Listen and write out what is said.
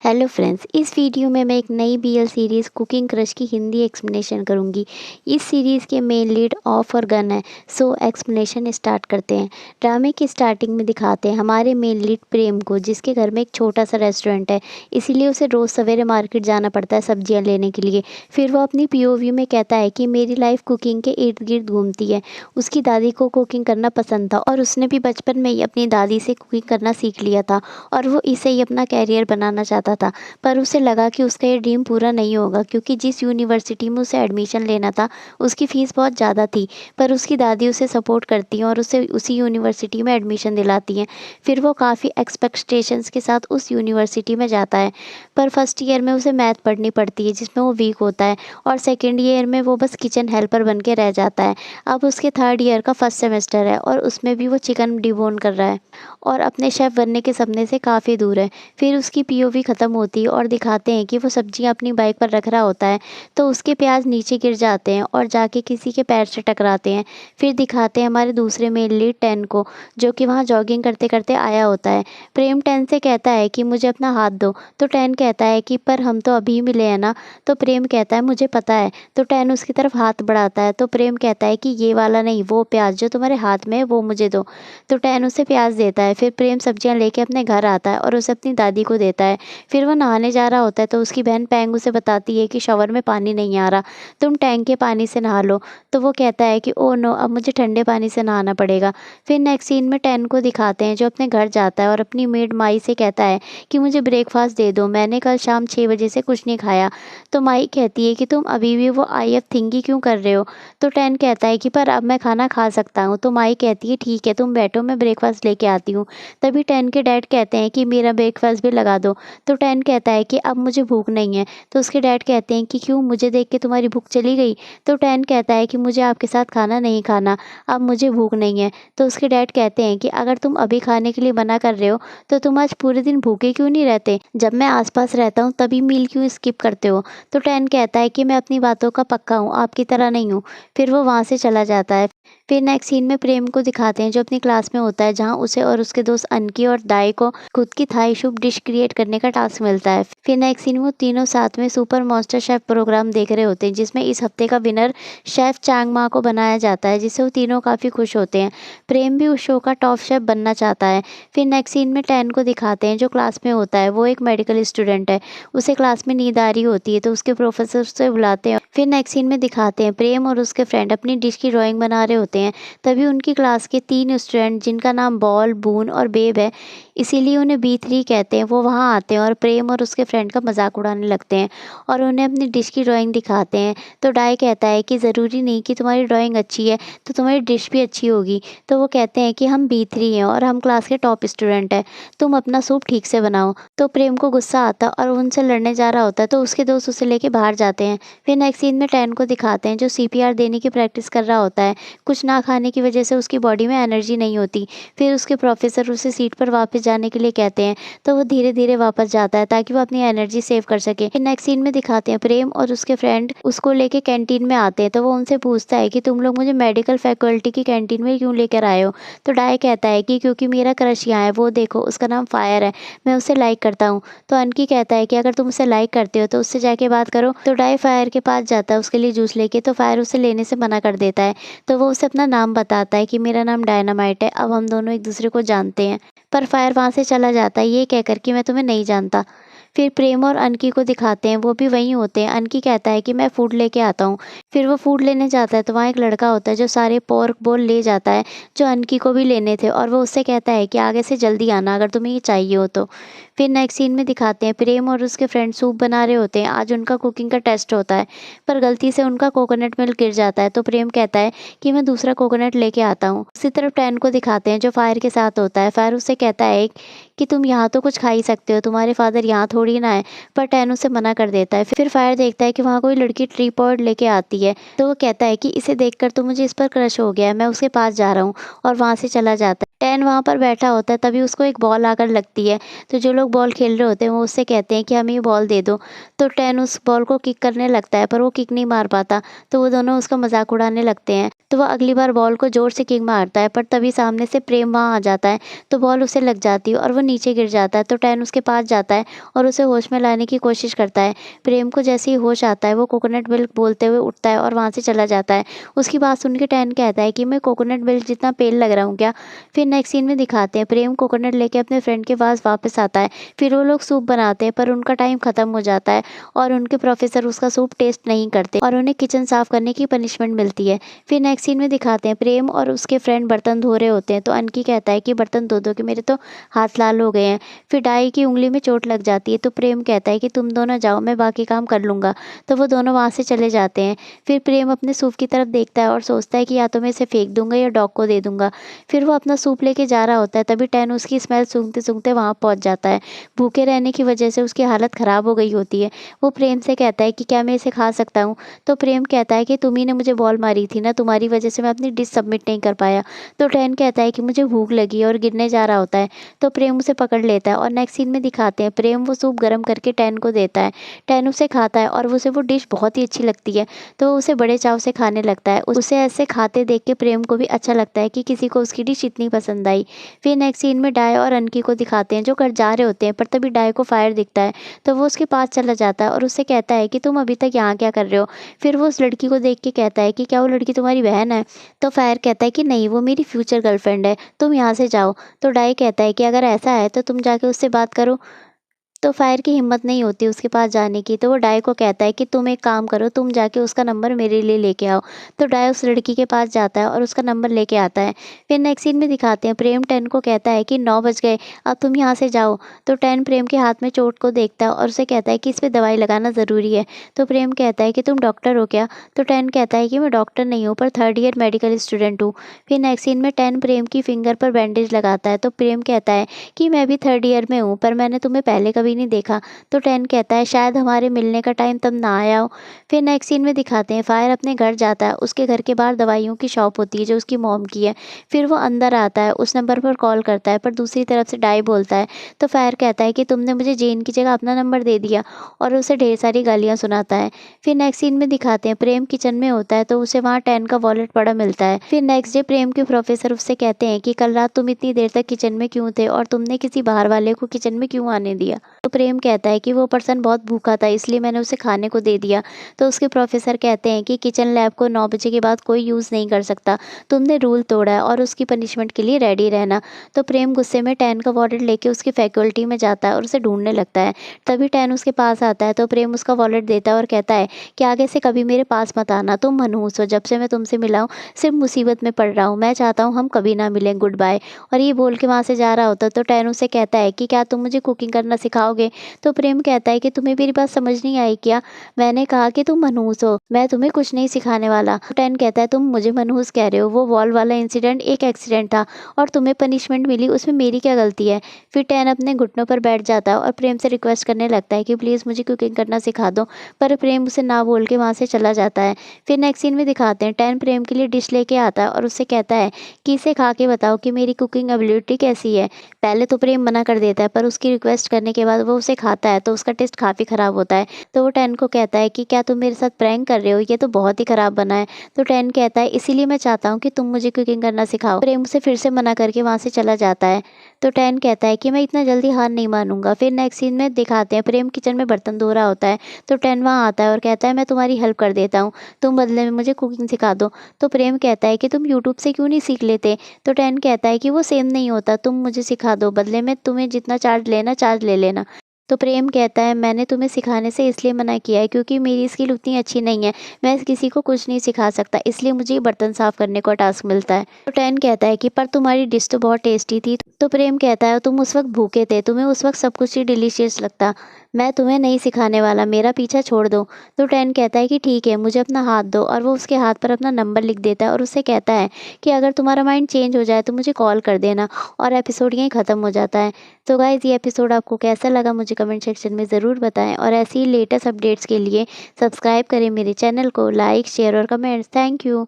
Hello friends, इस video में मैं एक नई बीएल सीरीज़ कुकिंग क्रश की हिंदी एक्सप्लेनेशन करूंगी। इस सीरीज़ के मेन लीड ऑफ और गन है। सो एक्सप्लेनेशन स्टार्ट करते हैं। ड्रामे की स्टार्टिंग में दिखाते हैं हमारे मेन लीड प्रेम को, जिसके घर में एक छोटा सा रेस्टोरेंट है, इसीलिए उसे रोज़ सवेरे मार्केट जाना पड़ता है सब्जियां लेने के लिए। फिर वो अपनी पीओवी में कहता है कि मेरी लाइफ कुकिंग के इर्द गिर्द घूमती है। उसकी दादी को कुकिंग करना पसंद था और उसने भी बचपन में ही अपनी दादी से कुकिंग करना सीख लिया था और वो इसे ही अपना कैरियर बनाना चाहता था। पर उसे लगा कि उसका ये ड्रीम पूरा नहीं होगा, क्योंकि जिस यूनिवर्सिटी में उसे एडमिशन लेना था उसकी फ़ीस बहुत ज़्यादा थी। पर उसकी दादी उसे सपोर्ट करती हैं और उसे उसी यूनिवर्सिटी में एडमिशन दिलाती हैं। फिर वो काफ़ी एक्सपेक्टेशंस के साथ उस यूनिवर्सिटी में जाता है। पर फर्स्ट ईयर में उसे मैथ पढ़नी पड़ती है, जिसमें वो वीक होता है, और सेकेंड ईयर में वो बस किचन हेल्पर बन के रह जाता है। अब उसके थर्ड ईयर का फर्स्ट सेमेस्टर है और उसमें भी वो चिकन डिवोन कर रहा है और अपने शेफ़ बनने के सपने से काफ़ी दूर है। फिर उसकी पीओवी ख़त्म होती है और दिखाते हैं कि वो सब्जियां अपनी बाइक पर रख रहा होता है, तो उसके प्याज नीचे गिर जाते हैं और जाके किसी के पैर से टकराते हैं। फिर दिखाते हैं हमारे दूसरे मेन लीड टेन को, जो कि वहाँ जॉगिंग करते करते आया होता है। प्रेम टेन से कहता है कि मुझे अपना हाथ दो, तो टेन कहता है कि पर हम तो अभी मिले हैं ना। तो प्रेम कहता है मुझे पता है। तो टेन उसकी तरफ हाथ बढ़ाता है, तो प्रेम कहता है कि ये वाला नहीं, वो प्याज जो तुम्हारे हाथ में है वो मुझे दो। तो टेन उसे प्याज देता है। फिर प्रेम सब्जियां लेके अपने घर आता है और उसे अपनी दादी को देता है। फिर वो नहाने जा रहा होता है, तो उसकी बहन पैंग उसे बताती है कि शॉवर में पानी नहीं आ रहा, तुम टैंक के पानी से नहा लो। तो वो कहता है कि ओ नो, अब मुझे ठंडे पानी से नहाना पड़ेगा। फिर नेक्स्ट सीन में टेन को दिखाते हैं, जो अपने घर जाता है और अपनी मेड माई से कहता है कि मुझे ब्रेकफास्ट दे दो, मैंने कल शाम 6 बजे से कुछ नहीं खाया। तो माई कहती है कि तुम अभी भी वो IF थिंकी क्यों कर रहे हो। तो टेन कहता है कि पर अब मैं खाना खा सकता हूँ। तो माई कहती है ठीक है, तुम बैठो, मैं ब्रेकफास्ट लेके आती हूँ। तभी टेन के डैड कहते हैं कि मेरा ब्रेकफास्ट भी लगा दो। तो टेन कहता है कि अब मुझे भूख नहीं है। तो उसके डैड कहते हैं कि क्यों, मुझे देख के तुम्हारी भूख चली गई। तो टेन कहता है कि मुझे आपके साथ खाना नहीं खाना, अब मुझे भूख नहीं है। तो उसके डैड कहते हैं कि अगर तुम अभी खाने के लिए मना कर रहे हो, तो तुम आज पूरे दिन भूखे क्यों नहीं रहते, जब मैं आसपास रहता हूँ तभी मील क्यों स्किप करते हो। तो टेन कहता है कि मैं अपनी बातों का पक्का हूँ, आपकी तरह नहीं हूँ। फिर वो वहाँ से चला जाता है। फिर नेक्स्ट सीन में प्रेम को दिखाते हैं, जो अपनी क्लास में होता है, जहाँ उसे और उसके दोस्त अनकी और दाई को खुद की थाई सूप डिश क्रिएट करने का टास्क मिलता है। फिर नेक्स्ट सीन में वो तीनों साथ में सुपर मॉन्स्टर शेफ प्रोग्राम देख रहे होते हैं, जिसमें इस हफ्ते का विनर शेफ चांग मा को बनाया जाता है, जिससे वो तीनों काफ़ी खुश होते हैं। प्रेम भी उस शो का टॉप शेफ बनना चाहता है। फिर नेक्स्ट सीन में टेन को दिखाते हैं, जो क्लास में होता है, वो एक मेडिकल स्टूडेंट है। उसे क्लास में नींद आ रही होती है, तो उसके प्रोफेसर उसे बुलाते हैं। फिर नेक्स्ट सीन में दिखाते हैं प्रेम और उसके फ्रेंड अपनी डिश की ड्राइंग बना रहे होते हैं। तभी उनकी क्लास के 3 स्टूडेंट, जिनका नाम बॉल, बून और बेब है, इसीलिए उन्हें B3 कहते हैं, वो वहाँ आते हैं और प्रेम और उसके फ्रेंड का मजाक उड़ाने लगते हैं और उन्हें अपनी डिश की ड्राइंग दिखाते हैं। तो डाई कहता है कि ज़रूरी नहीं कि तुम्हारी ड्राइंग अच्छी है तो तुम्हारी डिश भी अच्छी होगी। तो वो कहते हैं कि हम B3 हैं और हम क्लास के टॉप स्टूडेंट हैं, तुम अपना सूप ठीक से बनाओ। तो प्रेम को गुस्सा आता और वो उनसे लड़ने जा रहा होता है, तो उसके दोस्त उसे लेके बाहर जाते हैं। फिर नेक्स्ट सीन में टेन को दिखाते हैं, जो CPR देने की प्रैक्टिस कर रहा होता है। कुछ ना खाने की वजह से उसकी बॉडी में एनर्जी नहीं होती। फिर उसके प्रोफेसर उसे सीट पर वापस जाने के लिए कहते हैं, तो वो धीरे धीरे वापस जाता है ताकि वो अपनी एनर्जी सेव कर सके। फिर नेक्स्ट सीन में दिखाते हैं प्रेम और उसके फ्रेंड उसको लेके कैंटीन में आते हैं, तो वो उनसे पूछता है कि तुम लोग मुझे मेडिकल फैकल्टी की कैंटीन में क्यों लेकर आए हो। तो डाई कहता है कि क्योंकि मेरा क्रश यहाँ है, वो देखो उसका नाम फायर है, मैं उसे लाइक करता हूँ। तो अनकी कहता है कि अगर तुम उसे लाइक करते हो तो उससे जाके बात करो। तो डाई फायर के पास जाता है उसके लिए जूस लेके, तो फायर उसे लेने से मना कर देता है। तो वो उसे अपना नाम बताता है कि मेरा नाम डायनामाइट है, अब हम दोनों एक दूसरे को जानते हैं। पर फायर वहाँ से चला जाता है, ये कहकर कि मैं तुम्हें नहीं जानता। फिर प्रेम और अनकी को दिखाते हैं, वो भी वहीं होते हैं। अनकी कहता है कि मैं फूड लेके आता हूँ। फिर वो फूड लेने जाता है, तो वहाँ एक लड़का होता है जो सारे पोर्क बोल ले जाता है, जो अनकी को भी लेने थे, और वो उससे कहता है कि आगे से जल्दी आना अगर तुम्हें ये चाहिए हो तो। फिर नेक्स्ट सीन में दिखाते हैं प्रेम और उसके फ्रेंड सूप बना रहे होते हैं। आज उनका कुकिंग का टेस्ट होता है, पर गलती से उनका कोकोनट मिल्क गिर जाता है। तो प्रेम कहता है कि मैं दूसरा कोकोनट लेके आता हूँ। उसी तरफ टेन को दिखाते हैं, जो फायर के साथ होता है। फायर उससे कहता है कि तुम यहाँ तो कुछ खा ही सकते हो, तुम्हारे फादर यहाँ थोड़ी ना है। पर टेन उसे मना कर देता है। फिर फायर देखता है कि वहाँ कोई लड़की ट्रीपॉड लेके आती है, तो वो कहता है कि इसे देखकर तो मुझे इस पर क्रश हो गया है, मैं उसके पास जा रहा हूँ, और वहाँ से चला जाता है। टेन वहाँ पर बैठा होता है, तभी उसको एक बॉल आकर लगती है। तो जो लोग बॉल खेल रहे होते हैं वो उससे कहते हैं कि हमें ये बॉल दे दो। तो टेन उस बॉल को किक करने लगता है, पर वो किक नहीं मार पाता, तो वो दोनों उसका मजाक उड़ाने लगते हैं। तो वो अगली बार बॉल को जोर से किक मारता है, पर तभी सामने से प्रेम वहाँ आ जाता है, तो बॉल उसे लग जाती है और वो नीचे गिर जाता है। तो टेन उसके पास जाता है और उसे होश में लाने की कोशिश करता है। प्रेम को जैसे ही होश आता है वो कोकोनट मिल्क बोलते हुए उठता है और वहाँ से चला जाता है। उसकी बात सुन के टेन कहता है कि मैं कोकोनट मिल्क जितना पेल लग रहा हूँ क्या। फिर नेक्स्ट सीन में दिखाते हैं प्रेम कोकोनट लेके अपने फ्रेंड के पास वापस आता है। फिर वो लोग सूप बनाते हैं पर उनका टाइम खत्म हो जाता है और उनके प्रोफेसर उसका सूप टेस्ट नहीं करते और उन्हें किचन साफ करने की पनिशमेंट मिलती है। फिर नेक्स्ट सीन में दिखाते हैं प्रेम और उसके फ्रेंड बर्तन धो रहे होते हैं। तो अनकी कहता है कि बर्तन धो दो कि मेरे तो हाथ लाल हो गए हैं। फिर डाई की उंगली में चोट लग जाती है। तो प्रेम कहता है कि तुम दोनों जाओ, मैं बाकी काम कर लूँगा। तो वो दोनों वहाँ से चले जाते हैं। फिर प्रेम अपने सूप की तरफ देखता है और सोचता है कि या तो मैं इसे फेंक दूंगा या डॉग को दे दूंगा। फिर वो अपना सूप लेके जा रहा होता है, तभी टेन उसकी स्मेल सूंघते सूंघते वहाँ पहुँच जाता है। भूखे रहने की वजह से उसकी हालत ख़राब हो गई होती है। वो प्रेम से कहता है कि क्या मैं इसे खा सकता हूँ। तो प्रेम कहता है कि तुम ही ने मुझे बॉल मारी थी ना, तुम्हारी वजह से मैं अपनी डिश सबमिट नहीं कर पाया। तो टेन कहता है कि मुझे भूख लगी है और गिरने जा रहा होता है। तो प्रेम उसे पकड़ लेता है और नेक्स्ट सीन में दिखाते हैं प्रेम वो सूप गर्म करके टेन को देता है। टेन उसे खाता है और उसे वो डिश बहुत ही अच्छी लगती है। तो वो उसे बड़े चाव से खाने लगता है। उसे ऐसे खाते देख के प्रेम को भी अच्छा लगता है कि किसी को उसकी डिश इतनी पसंद आई। फिर नेक्स्ट सीन में डाय और अनकी को दिखाते हैं जो घर जा रहे होते हैं, पर तभी डाय को फायर दिखता है। तो वो उसके पास चला जाता है और उससे कहता है कि तुम अभी तक यहाँ क्या कर रहे हो। फिर वो उस लड़की को देख के कहता है कि क्या वो लड़की तुम्हारी बहन है। तो फायर कहता है कि नहीं, वो मेरी फ्यूचर गर्लफ्रेंड है, तुम यहाँ से जाओ। तो डाई कहता है कि अगर ऐसा है तो तुम जाके उससे बात करो। तो फायर की हिम्मत नहीं होती उसके पास जाने की। तो वो डाई को कहता है कि तुम एक काम करो, तुम जाके उसका नंबर मेरे लिए लेके आओ। तो डाई उस लड़की के पास जाता है और उसका नंबर लेके आता है। फिर नेक्स्ट सीन में दिखाते हैं प्रेम टेन को कहता है कि 9 बज गए, अब तुम यहाँ से जाओ। तो टेन प्रेम के हाथ में चोट को देखता है और उसे कहता है कि इस पर दवाई लगाना ज़रूरी है। तो प्रेम कहता है कि तुम डॉक्टर हो क्या। तो टेन कहता है कि मैं डॉक्टर नहीं हूँ पर 3rd ईयर मेडिकल स्टूडेंट हूँ। फिर नेक्स्ट सीन में टेन प्रेम की फिंगर पर बैंडेज लगाता है। तो प्रेम कहता है कि मैं भी 3rd ईयर में हूँ पर मैंने तुम्हें पहले कभी नहीं देखा। तो टेन कहता है शायद हमारे मिलने का टाइम तब ना आया हो। फिर नेक्स्ट सीन में दिखाते हैं फायर अपने घर जाता है। उसके घर के बाहर दवाइयों की शॉप होती है जो उसकी मॉम की है। फिर वो अंदर आता है, उस नंबर पर कॉल करता है पर दूसरी तरफ से डाई बोलता है। तो फायर कहता है कि तुमने मुझे जेन की जगह अपना नंबर दे दिया और उसे ढेर सारी गालियाँ सुनाता है। फिर नेक्स्ट सीन में दिखाते हैं प्रेम किचन में होता है तो उसे वहाँ टेन का वॉलेट पड़ा मिलता है। फिर नेक्स्ट डे प्रेम के प्रोफेसर उससे कहते हैं कि कल रात तुम इतनी देर तक किचन में क्यों थे और तुमने किसी बाहर वाले को किचन में क्यों आने दिया। तो प्रेम कहता है कि वो पर्सन बहुत भूखा था इसलिए मैंने उसे खाने को दे दिया। तो उसके प्रोफेसर कहते हैं कि किचन लैब को 9 बजे के बाद कोई यूज़ नहीं कर सकता, तुमने रूल तोड़ा है और उसकी पनिशमेंट के लिए रेडी रहना। तो प्रेम गुस्से में टेन का वॉलेट लेके उसकी फैकल्टी में जाता है और उसे ढूंढने लगता है। तभी टेन उसके पास आता है तो प्रेम उसका वॉलेट देता है और कहता है कि आगे से कभी मेरे पास मत आना, तुम मनहूस हो, जब से मैं तुमसे मिला हूँ सिर्फ मुसीबत में पड़ रहा हूँ, मैं चाहता हूँ हम कभी ना मिलें, गुड बाय। और ये बोल के वहाँ से जा रहा होता तो टेन उसे कहता है कि क्या तुम मुझे कुकिंग करना सिखाओगे। तो प्रेम कहता है कि तुम्हें मेरी बात समझ नहीं आई क्या, मैंने कहा कि तुम मनहूस हो, मैं तुम्हें कुछ नहीं सिखाने वाला। तो टेन कहता है तुम मुझे मनहूस कह रहे हो, वो वॉल वाला इंसिडेंट एक एक्सीडेंट था और तुम्हें पनिशमेंट मिली, उसमें मेरी क्या गलती है। फिर टेन अपने घुटनों पर बैठ जाता है और प्रेम से रिक्वेस्ट करने लगता है कि प्लीज़ मुझे कुकिंग करना सिखा दो, पर प्रेम उसे ना बोल के वहाँ से चला जाता है। फिर नेक्स्ट सीन में दिखाते हैं टेन प्रेम के लिए डिश लेके आता है और उससे कहता है कि इसे खा के बताओ कि मेरी कुकिंग एबिलिटी कैसी है। पहले तो प्रेम मना कर देता है पर उसकी रिक्वेस्ट करने के बाद वो उसे खाता है तो उसका टेस्ट काफ़ी ख़राब होता है। तो वो टेन को कहता है कि क्या तुम मेरे साथ प्रैंक कर रहे हो, ये तो बहुत ही ख़राब बना है। तो टेन कहता है इसीलिए मैं चाहता हूँ कि तुम मुझे कुकिंग करना सिखाओ। प्रेम उसे फिर से मना करके वहाँ से चला जाता है। तो टेन कहता है कि मैं इतना जल्दी हार नहीं मानूंगा। फिर नेक्स्ट सीन में दिखाते हैं प्रेम किचन में बर्तन धो रहा होता है। तो टेन वहाँ आता है और कहता है मैं तुम्हारी हेल्प कर देता हूँ, तुम बदले में मुझे कुकिंग सिखा दो। तो प्रेम कहता है कि तुम यूट्यूब से क्यों नहीं सीख लेते। तो टेन कहता है कि वो सेम नहीं होता, तुम मुझे सिखा दो, बदले में तुम्हें जितना चार्ज लेना चार्ज ले लेना। तो प्रेम कहता है मैंने तुम्हें सिखाने से इसलिए मना किया है क्योंकि मेरी स्किल उतनी अच्छी नहीं है, मैं किसी को कुछ नहीं सिखा सकता, इसलिए मुझे ये बर्तन साफ करने का टास्क मिलता है। तो टेन कहता है कि पर तुम्हारी डिश तो बहुत टेस्टी थी। तो प्रेम कहता है तुम उस वक्त भूखे थे, तुम्हें उस वक्त सब कुछ ही डिलीशियस लगता, मैं तुम्हें नहीं सिखाने वाला, मेरा पीछा छोड़ दो। तो टेन कहता है कि ठीक है, मुझे अपना हाथ दो और वो उसके हाथ पर अपना नंबर लिख देता है और उससे कहता है कि अगर तुम्हारा माइंड चेंज हो जाए तो मुझे कॉल कर देना। और एपिसोड यहीं ख़त्म हो जाता है। तो गाइज़ ये एपिसोड आपको कैसा लगा मुझे कमेंट सेक्शन में ज़रूर बताएं और ऐसी ही लेटेस्ट अपडेट्स के लिए सब्सक्राइब करें मेरे चैनल को, लाइक शेयर और कमेंट्स। Thank you.